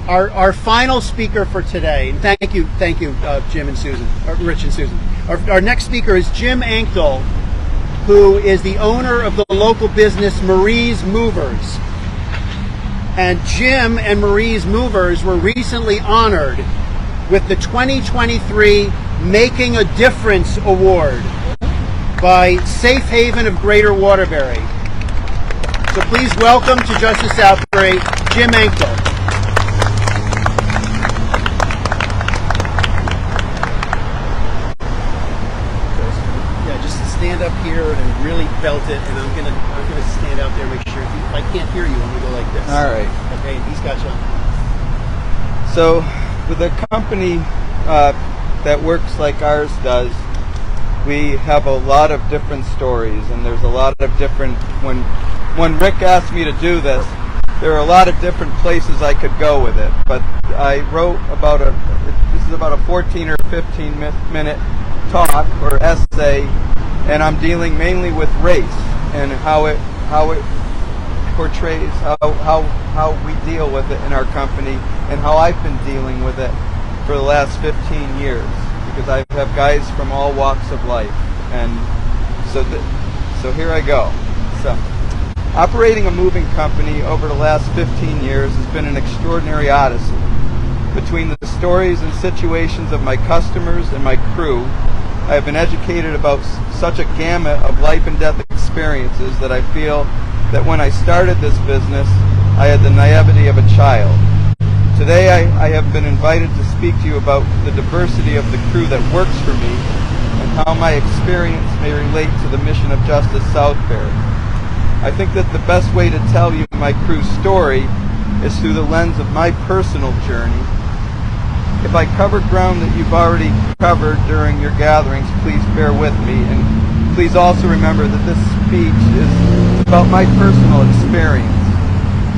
Our final speaker for today, and thank you, Jim and Susan, Rich and Susan. Our next speaker is Jim Anticil, who is the owner of the local business Marie's Movers. And Jim and Marie's Movers were recently honored with the 2023 Making a Difference Award by Safe Haven of Greater Waterbury. So please welcome to Justice Southbury, Jim Anticil. Stand up here and really belt it, and I'm gonna stand out there and make sure. If I can't hear you, I'm gonna go like this. All right. Okay, and he's got you. So, with a company that works like ours does, we have a lot of different stories, and there's a lot of different. When Rick asked me to do this, there are a lot of different places I could go with it. But I wrote about this is about a 14 or 15 minute talk or essay. And I'm dealing mainly with race and how it portrays how we deal with it in our company, and how I've been dealing with it for the last 15 years, because I have guys from all walks of life. And so here I go. So operating a moving company over the last 15 years has been an extraordinary odyssey. Between the stories and situations of my customers and my crew, I have been educated about such a gamut of life and death experiences that I feel that when I started this business, I had the naivety of a child. Today I have been invited to speak to you about the diversity of the crew that works for me and how my experience may relate to the mission of Justice Southbury. I think that the best way to tell you my crew's story is through the lens of my personal journey. If I cover ground that you've already covered during your gatherings, please bear with me, and please also remember that this speech is about my personal experience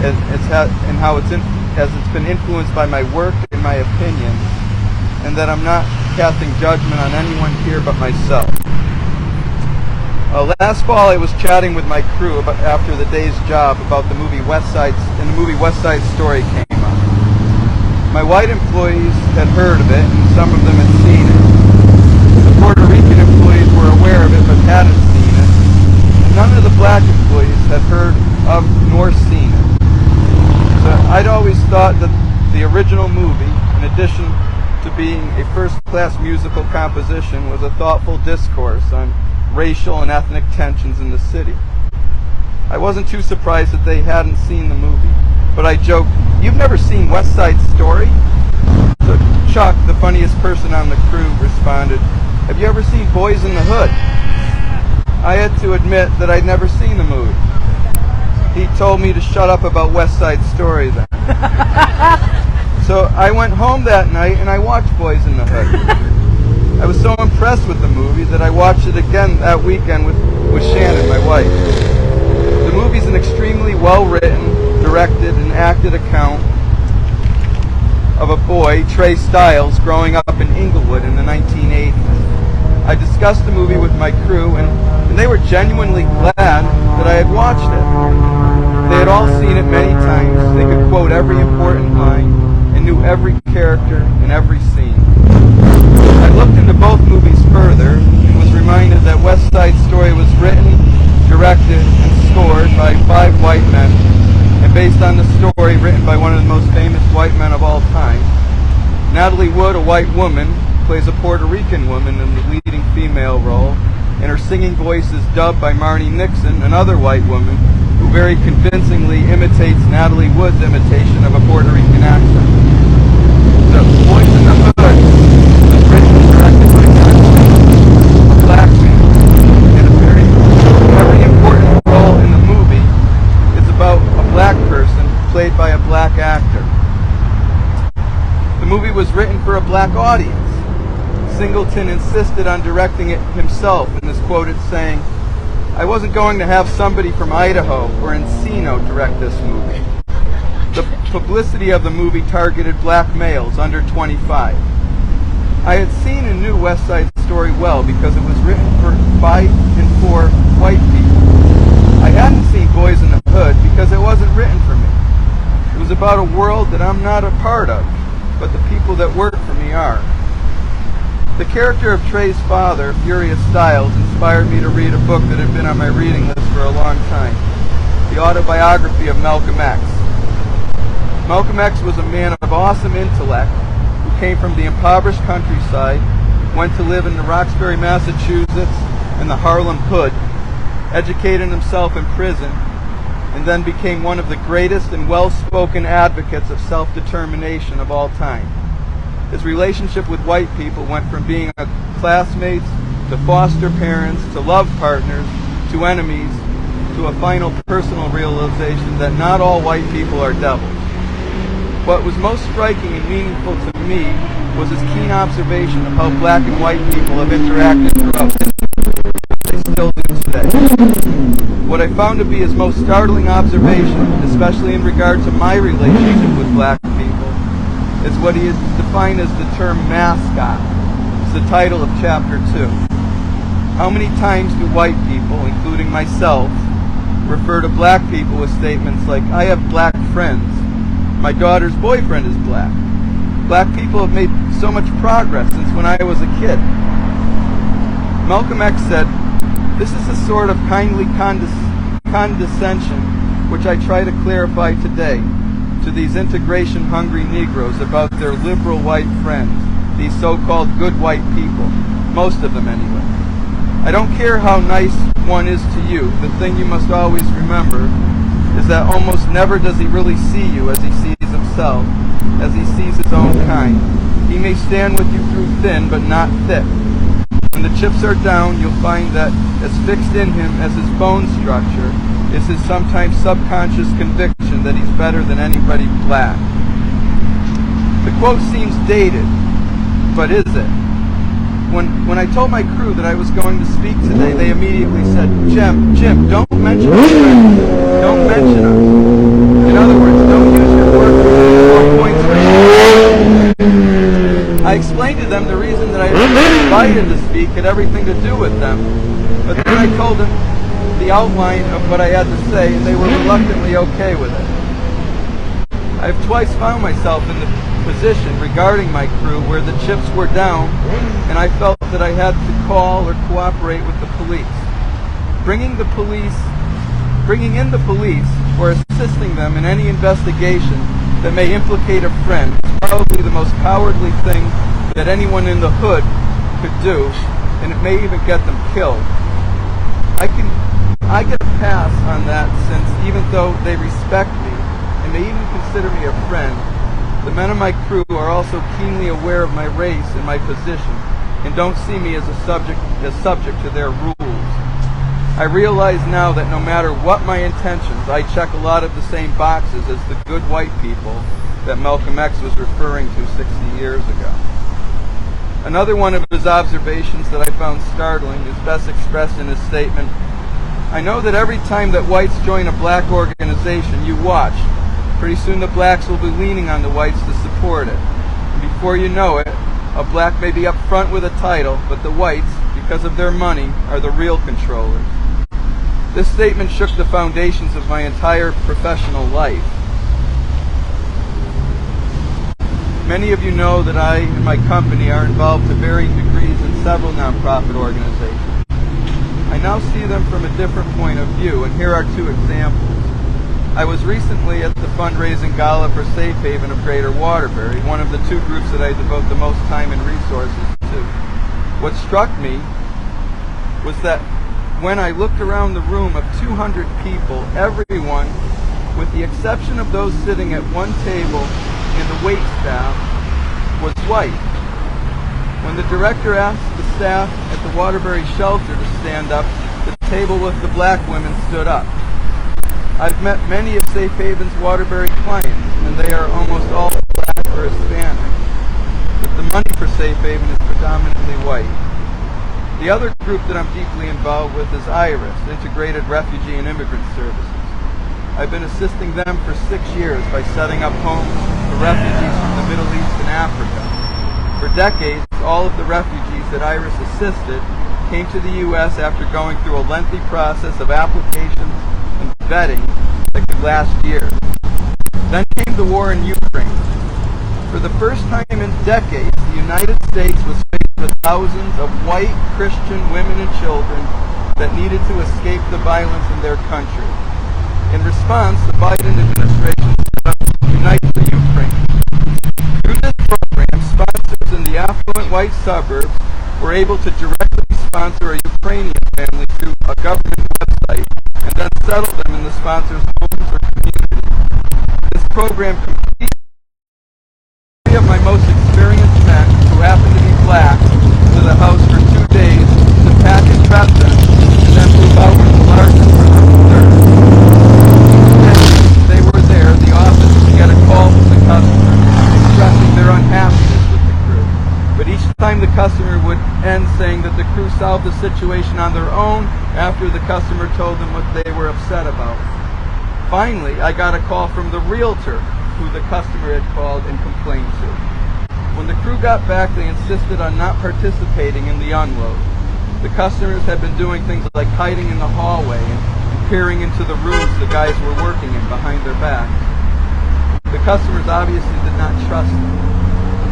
and how it's been influenced by my work and my opinions, and that I'm not casting judgment on anyone here but myself. Last fall, I was chatting with my crew after the day's job about the movie West Side Story came up. My white employees had heard of it, and some of them had seen it. The Puerto Rican employees were aware of it, but hadn't seen it. And none of the black employees had heard of nor seen it. So I'd always thought that the original movie, in addition to being a first-class musical composition, was a thoughtful discourse on racial and ethnic tensions in the city. I wasn't too surprised that they hadn't seen the movie, but I joked, "You've never seen West Side Story?" So Chuck, the funniest person on the crew, responded, "Have you ever seen Boys in the Hood?" I had to admit that I'd never seen the movie. He told me to shut up about West Side Story then. So I went home that night and I watched Boys in the Hood. I was so impressed with the movie that I watched it again that weekend with Shannon, my wife. The movie's an extremely well-written, directed, and acted account of a boy, Trey Styles, growing up in Inglewood in the 1980s. I discussed the movie with my crew, and they were genuinely glad that I had watched it. They had all seen it many times. They could quote every important line and knew every character and every scene. I looked into both movies further and was reminded that West Side Story was written, directed, and scored by 5 white men, and based on the story written by one of the most famous white men of all time. Natalie Wood, a white woman, plays a Puerto Rican woman in the leading female role, and her singing voice is dubbed by Marnie Nixon, another white woman, who very convincingly imitates Natalie Wood's imitation of a Puerto Rican accent. The Boys in the Hood was written and directed by a black man, and a very important role in the movie is about a black person played by a black actor. The movie was written for a black audience. Singleton insisted on directing it himself and is quoted saying, "I wasn't going to have somebody from Idaho or Encino direct this movie." The publicity of the movie targeted black males under 25. I had seen and knew West Side Story well because it was written by and for white people. I hadn't seen Boys in the Hood because it wasn't written for me. It was about a world that I'm not a part of, but the people that work for me are. The character of Trey's father, Furious Styles, inspired me to read a book that had been on my reading list for a long time, the autobiography of Malcolm X. Malcolm X was a man of awesome intellect who came from the impoverished countryside, went to live in Roxbury, Massachusetts, in the Harlem Hood, educated himself in prison, and then became one of the greatest and well-spoken advocates of self-determination of all time. His relationship with white people went from being classmates to foster parents to love partners to enemies to a final personal realization that not all white people are devils. What was most striking and meaningful to me was his keen observation of how black and white people have interacted throughout history. They still do today. What I found to be his most startling observation, especially in regard to my relationship with black people, is what he has defined as the term mascot. It's the title of Chapter 2. How many times do white people, including myself, refer to black people with statements like, I have black friends, my daughter's boyfriend is black. Black people have made so much progress since when I was a kid. Malcolm X said, this is a sort of kindly condescension which I try to clarify today to these integration-hungry Negroes about their liberal white friends, these so-called good white people, most of them anyway. I don't care how nice one is to you, the thing you must always remember is that almost never does he really see you as he sees himself, as he sees his own kind. He may stand with you through thin, but not thick. When the chips are down, you'll find that as fixed in him as his bone structure is his sometimes subconscious conviction that he's better than anybody black. The quote seems dated, but is it? When I told my crew that I was going to speak today, they immediately said, Jim, don't mention us. Don't mention us. In other words, don't use your work for points for you. I explained to them the reason that I had been invited to speak had everything to do with them, but then I told them the outline of what I had to say, and they were reluctantly okay with it. I have twice found myself in the position regarding my crew where the chips were down and I felt that I had to call or cooperate with the police. Bringing in the police or assisting them in any investigation that may implicate a friend is probably the most cowardly thing that anyone in the hood could do, and it may even get them killed. I get a pass on that since even though they respect me and may even consider me a friend, the men of my crew are also keenly aware of my race and my position and don't see me as subject to their rules. I realize now that no matter what my intentions, I check a lot of the same boxes as the good white people that Malcolm X was referring to 60 years ago. Another one of his observations that I found startling is best expressed in his statement, I know that every time that whites join a black organization, you watch. Pretty soon the blacks will be leaning on the whites to support it. And before you know it, a black may be up front with a title, but the whites, because of their money, are the real controllers. This statement shook the foundations of my entire professional life. Many of you know that I and my company are involved to varying degrees in several nonprofit organizations. I now see them from a different point of view, and here are two examples. I was recently at the fundraising gala for Safe Haven of Greater Waterbury, one of the two groups that I devote the most time and resources to. What struck me was that when I looked around the room of 200 people, everyone, with the exception of those sitting at one table and the wait staff, was white. When the director asked the staff at the Waterbury shelter to stand up, the table with the black women stood up. I've met many of Safe Haven's Waterbury clients, and they are almost all black or Hispanic. But the money for Safe Haven is predominantly white. The other group that I'm deeply involved with is IRIS, Integrated Refugee and Immigrant Services. I've been assisting them for 6 years by setting up homes for refugees from the Middle East and Africa. For decades, all of the refugees that IRIS assisted came to the U.S. after going through a lengthy process of applications and vetting that could last years. Then came the war in Ukraine. For the first time in decades, the United States was faced with thousands of white Christian women and children that needed to escape the violence in their country. In response, the Biden administration set up Unite the Ukraine. Through this program, sponsors in the affluent white suburbs were able to directly sponsor a Ukrainian family through a government website and then settle them in the sponsor's homes or community. This program completed three of my most experienced men, who happened to be black, to the house for 2 days to pack and prep them, and then move out with the largest for the third. They were there, the office, to get a call from the customer expressing their unhappiness with the crew. But each time the customer would end saying that the crew solved the situation on their own after the customer told them what they were upset about. Finally, I got a call from the realtor who the customer had called and complained to. When the crew got back, they insisted on not participating in the unload. The customers had been doing things like hiding in the hallway and peering into the rooms the guys were working in behind their backs. The customers obviously did not trust them.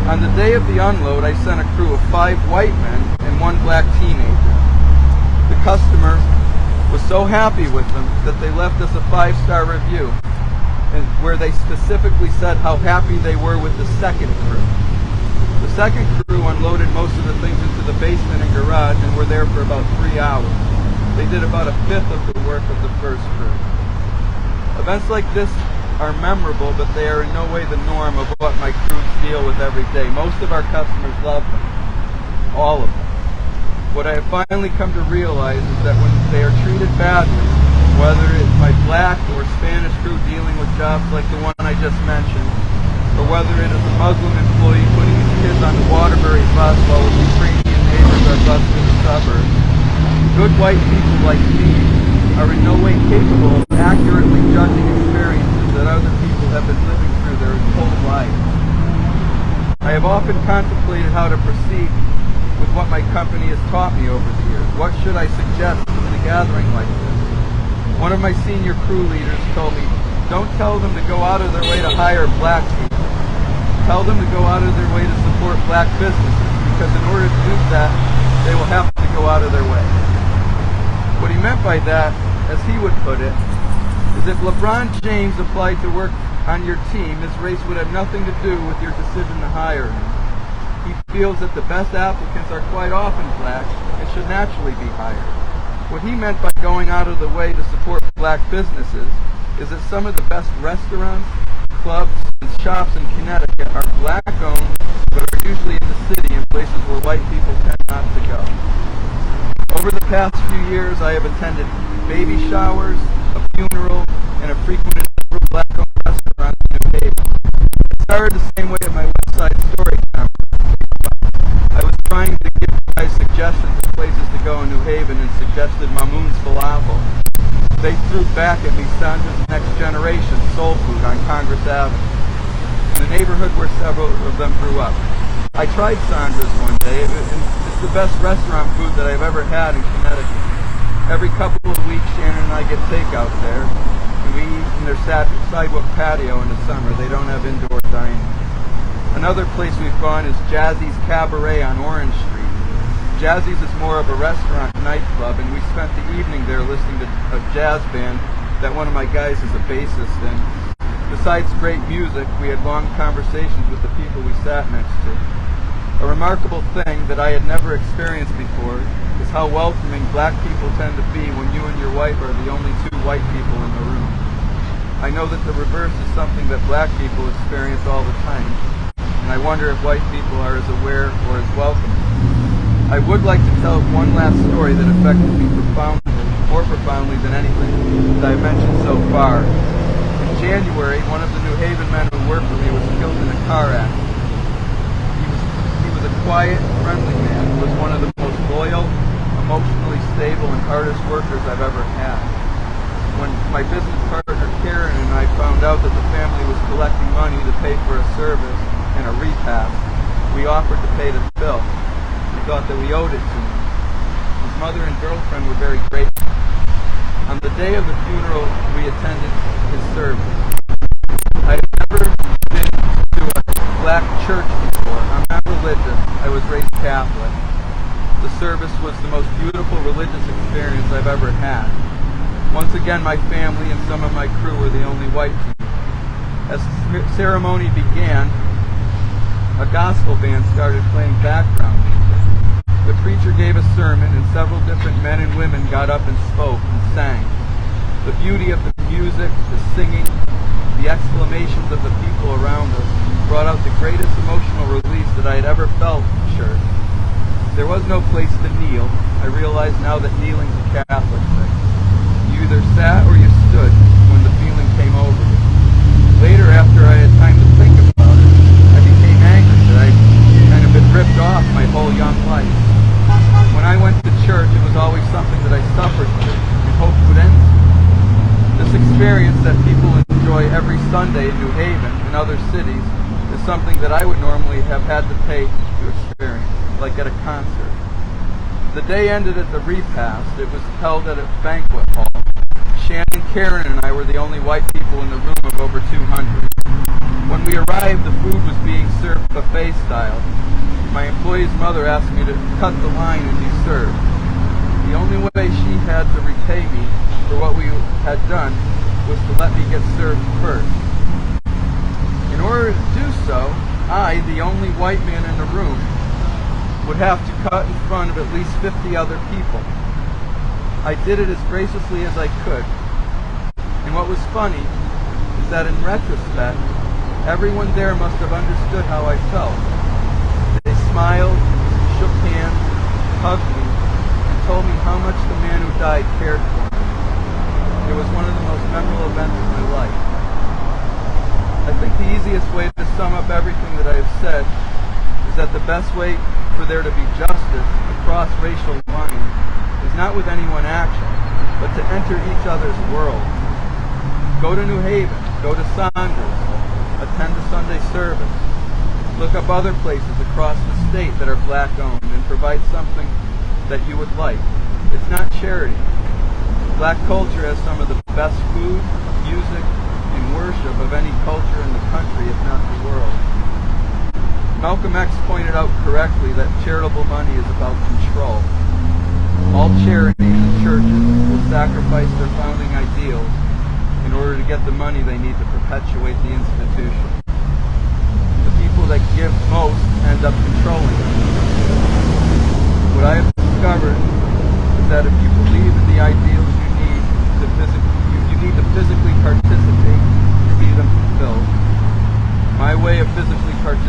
On the day of the unload, I sent a crew of 5 white men and 1 black teenager. The customer was so happy with them that they left us a 5-star review, and where they specifically said how happy they were with the second crew. The second crew unloaded most of the things into the basement and garage and were there for about 3 hours. They did about 1/5 of the work of the first crew. Events like this are memorable, but they are in no way the norm of what my crews deal with every day. Most of our customers love them. All of them. What I have finally come to realize is that when they are treated badly, whether it's my black or Spanish crew dealing with jobs like the one I just mentioned, or whether it is a Muslim employee putting his kids on the Waterbury bus while his Ukrainian neighbors are bused in the suburbs, good white people like me are in no way capable of accurately judging experiences that other people have been living through their whole life. I have often contemplated how to proceed with what my company has taught me over the years. What should I suggest in a gathering like this? One of my senior crew leaders told me, don't tell them to go out of their way to hire black people. Tell them to go out of their way to support black businesses, because in order to do that, they will have to go out of their way. What he meant by that, as he would put it, is if LeBron James applied to work on your team, his race would have nothing to do with your decision to hire him. He feels that the best applicants are quite often black and should naturally be hired. What he meant by going out of the way to support black businesses is that some of the best restaurants, clubs, and shops in Connecticut are black-owned, but are usually in the city in places where white people tend not to go. Over the past few years, I have attended baby showers, a funeral, and have frequented several black-owned restaurants in New Haven. It started the same way at my website story conference. I was trying to give you guys suggestions of places to go in New Haven and suggested Mamoun's Falafel. They threw back at me Sandra's Next Generation Soul Food on Congress Avenue, in the neighborhood where several of them grew up. I tried Sandra's one day, and it's the best restaurant food that I've ever had in Connecticut. Every couple of weeks, Shannon and I get takeout there, and we eat in their sidewalk patio in the summer. They don't have indoor dining. Another place we've gone is Jazzy's Cabaret on Orange Street. Jazzy's is more of a restaurant nightclub, and we spent the evening there listening to a jazz band that one of my guys is a bassist in. Besides great music, we had long conversations with the people we sat next to. A remarkable thing that I had never experienced before is how welcoming black people tend to be when you and your wife are the only 2 white people in the room. I know that the reverse is something that black people experience all the time, and I wonder if white people are as aware or as welcoming. I would like to tell one last story that affected me more profoundly than anything that I've mentioned so far. In January, one of the New Haven men who worked for me was killed in a car accident. He was a quiet, friendly man who was one of the most loyal, emotionally stable, and hardest workers I've ever had. When my business partner Karen and I found out that the family was collecting money to pay for a service and a repast, we offered to pay the bill. We thought that we owed it to him. His mother and girlfriend were very grateful. On the day of the funeral, we attended his service. I had church before. I'm not religious. I was raised Catholic. The service was the most beautiful religious experience I've ever had. Once again, my family and some of my crew were the only white people. As the ceremony began, a gospel band started playing background music. The preacher gave a sermon, and several different men and women got up and spoke and sang. The beauty of the music, the singing, the exclamations of the people around us brought out the greatest emotional release that I had ever felt in church. There was no place to kneel. I realize now that kneeling's a Catholic thing. You either sat or you stood when the feeling came over you. Later, after I had time to think about it, I became angry that I'd kind of been ripped off my whole young life. When I went to church, it was always something that I suffered through and hoped would end. This experience that people enjoy every Sunday in New Haven and other cities is something that I would normally have had to pay to experience, like at a concert. The day ended at the repast. It was held at a banquet hall. Shannon, Karen, and I were the only white people in the room of over 200. When we arrived, the food was being served buffet style. My employee's mother asked me to cut the line and be served. The only way she had to repay me for what we had done was to let me get served first. In order to do so, I, the only white man in the room, would have to cut in front of at least 50 other people. I did it as graciously as I could. And what was funny is that in retrospect, everyone there must have understood how I felt. They smiled, shook hands, hugged me, and told me how much the man who died cared for me. It was one of the most memorable events of my life. I think the easiest way to sum up everything that I have said is that the best way for there to be justice across racial lines is not with any one action, but to enter each other's world. Go to New Haven, go to Saunders, attend a Sunday service, look up other places across the state that are black owned and provide something that you would like. It's not charity. Black culture has some of the best food, music, and worship of any culture in the country, if not the world. Malcolm X pointed out correctly that charitable money is about control. All charities and churches will sacrifice their founding ideals in order to get the money they need to perpetuate the institution. The people that give most end up controlling it. What I have discovered is that if you believe in the ideals you need to physically participate to see them fulfilled. My way of physically participating